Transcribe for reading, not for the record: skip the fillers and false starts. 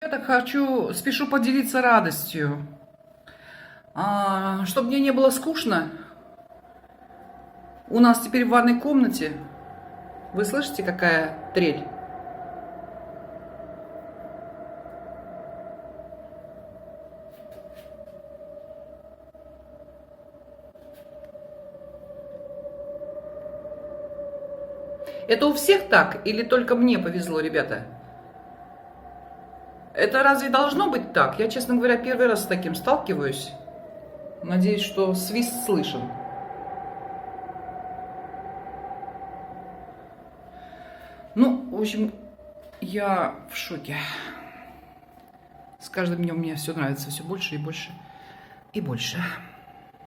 Я так спешу поделиться радостью. Чтобы мне не было скучно, у нас теперь в ванной комнате, вы слышите, какая трель? Это у всех так или только мне повезло, ребята? Это разве должно быть так? Я, честно говоря, первый раз с таким сталкиваюсь. Надеюсь, что свист слышен. Ну, в общем, я в шоке. С каждым днем мне все нравится все больше и больше и больше.